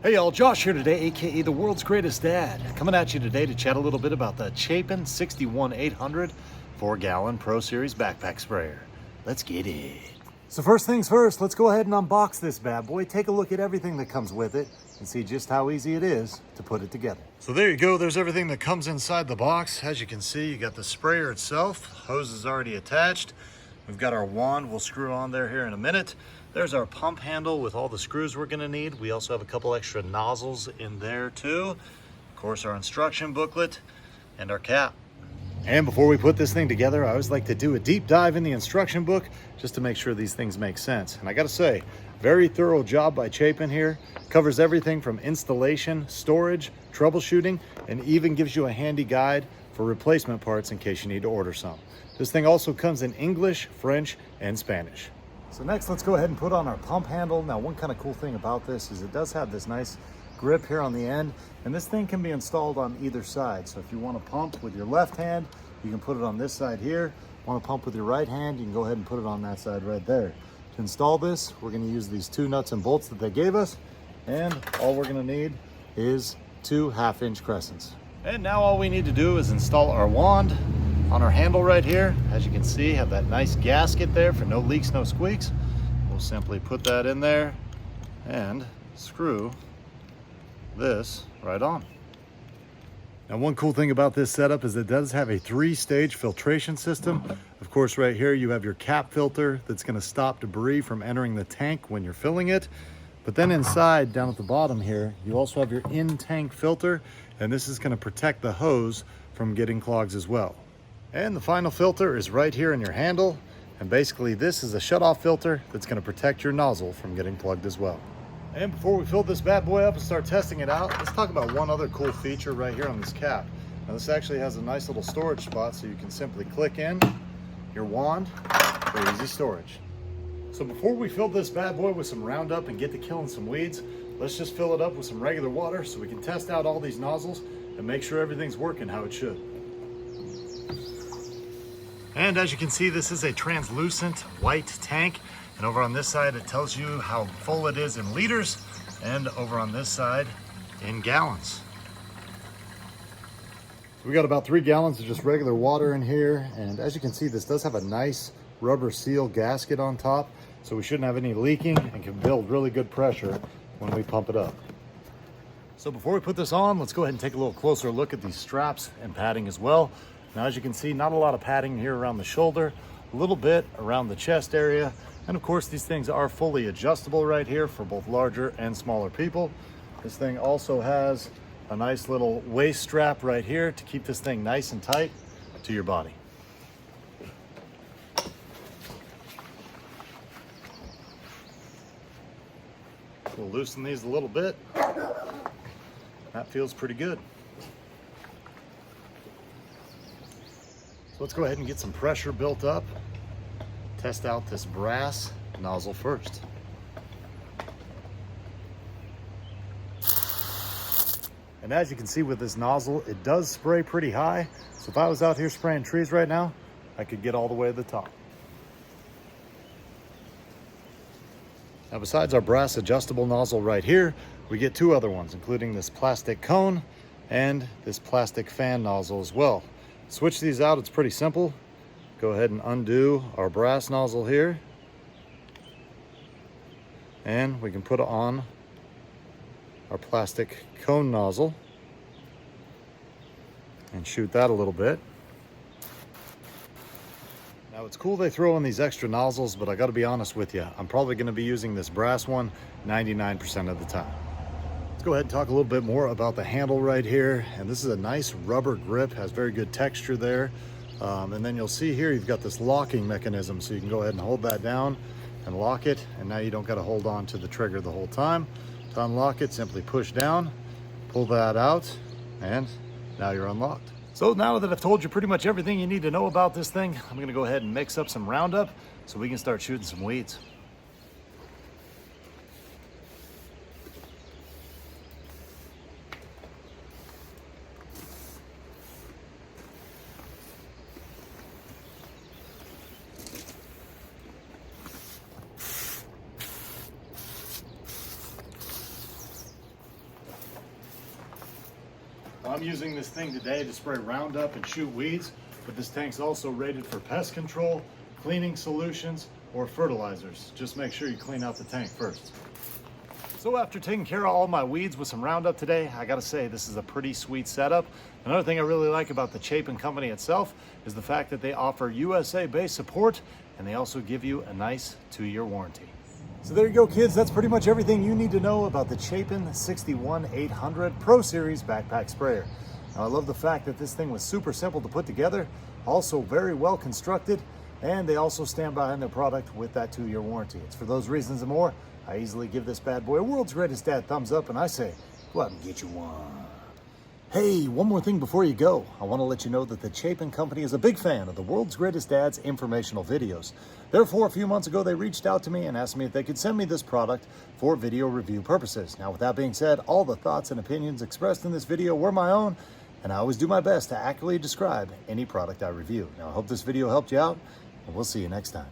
Hey y'all, Josh here today, aka the world's greatest dad. Coming at you today to chat a little bit about the Chapin 61800 4-gallon ProSeries Backpack Sprayer. Let's get it. So first things first, let's go ahead and unbox this bad boy, take a look at everything that comes with it, and see just how easy it is to put it together. So there you go, there's everything that comes inside the box. As you can see, you got the sprayer itself, hose is already attached. We've got our wand we'll screw on there here in a minute. There's our pump handle with all the screws we're gonna need. We also have a couple extra nozzles in there too. Of course, our instruction booklet and our cap. And before we put this thing together, I always like to do a deep dive in the instruction book just to make sure these things make sense. And I gotta say, very thorough job by Chapin here. Covers everything from installation, storage, troubleshooting, and even gives you a handy guide for replacement parts in case you need to order some. This thing also comes in English, French, and Spanish. So next, let's go ahead and put on our pump handle. Now, one kind of cool thing about this is it does have this nice grip here on the end, and this thing can be installed on either side. So if you want to pump with your left hand, you can put it on this side here. Want to pump with your right hand, you can go ahead and put it on that side right there. To install this, we're going to use these two nuts and bolts that they gave us, and all we're going to need is 2 1/2-inch crescents. And now all we need to do is install our wand on our handle right here. As you can see, have that nice gasket there for no leaks, no squeaks. We'll simply put that in there and screw this right on. Now, one cool thing about this setup is it does have a 3-stage filtration system. Of course, right here you have your cap filter that's going to stop debris from entering the tank when you're filling it. But then inside, down at the bottom here, you also have your in-tank filter, and this is going to protect the hose from getting clogs as well. And the final filter is right here in your handle. And basically this is a shut-off filter that's going to protect your nozzle from getting plugged as well. And before we fill this bad boy up and start testing it out, let's talk about one other cool feature right here on this cap. Now, this actually has a nice little storage spot, so you can simply click in your wand for easy storage. So before we fill this bad boy with some Roundup and get to killing some weeds, let's just fill it up with some regular water so we can test out all these nozzles and make sure everything's working how it should. And as you can see, this is a translucent white tank. And over on this side, it tells you how full it is in liters. And over on this side, in gallons. We got about 3 gallons of just regular water in here. And as you can see, this does have a nice rubber seal gasket on top. So we shouldn't have any leaking and can build really good pressure when we pump it up. So before we put this on, let's go ahead and take a little closer look at these straps and padding as well. Now, as you can see, not a lot of padding here around the shoulder, a little bit around the chest area. And of course, these things are fully adjustable right here for both larger and smaller people. This thing also has a nice little waist strap right here to keep this thing nice and tight to your body. We'll loosen these a little bit. That feels pretty good. So let's go ahead and get some pressure built up. Test out this brass nozzle first. And as you can see with this nozzle, it does spray pretty high. So if I was out here spraying trees right now, I could get all the way to the top. Now, besides our brass adjustable nozzle right here, we get 2 other ones, including this plastic cone and this plastic fan nozzle as well. Switch these out, it's pretty simple. Go ahead and undo our brass nozzle here. And we can put on our plastic cone nozzle and shoot that a little bit. Now, it's cool they throw in these extra nozzles, but I gotta be honest with you, I'm probably gonna be using this brass one 99% of the time. Let's go ahead and talk a little bit more about the handle right here. And this is a nice rubber grip, has very good texture there. And then you'll see here, you've got this locking mechanism. So you can go ahead and hold that down and lock it. And now you don't gotta hold on to the trigger the whole time. To unlock it, simply push down, pull that out, and now you're unlocked. So now that I've told you pretty much everything you need to know about this thing, I'm gonna go ahead and mix up some Roundup so we can start shooting some weeds. I'm using this thing today to spray Roundup and shoot weeds, but this tank's also rated for pest control, cleaning solutions, or fertilizers. Just make sure you clean out the tank first. So after taking care of all my weeds with some Roundup today, I gotta say this is a pretty sweet setup. Another thing I really like about the Chapin company itself is the fact that they offer USA-based support, and they also give you a nice 2-year warranty. So there you go, kids. That's pretty much everything you need to know about the Chapin 61800 Pro Series Backpack Sprayer. Now, I love the fact that this thing was super simple to put together, also very well constructed, and they also stand behind their product with that 2-year warranty. It's for those reasons and more, I easily give this bad boy a world's greatest dad thumbs up, and I say, go out and get you one. Hey, one more thing before you go. I want to let you know that the Chapin company is a big fan of the World's Greatest Dad's informational videos. Therefore, a few months ago, they reached out to me and asked me if they could send me this product for video review purposes. Now, with that being said, all the thoughts and opinions expressed in this video were my own, and I always do my best to accurately describe any product I review. Now, I hope this video helped you out, and we'll see you next time.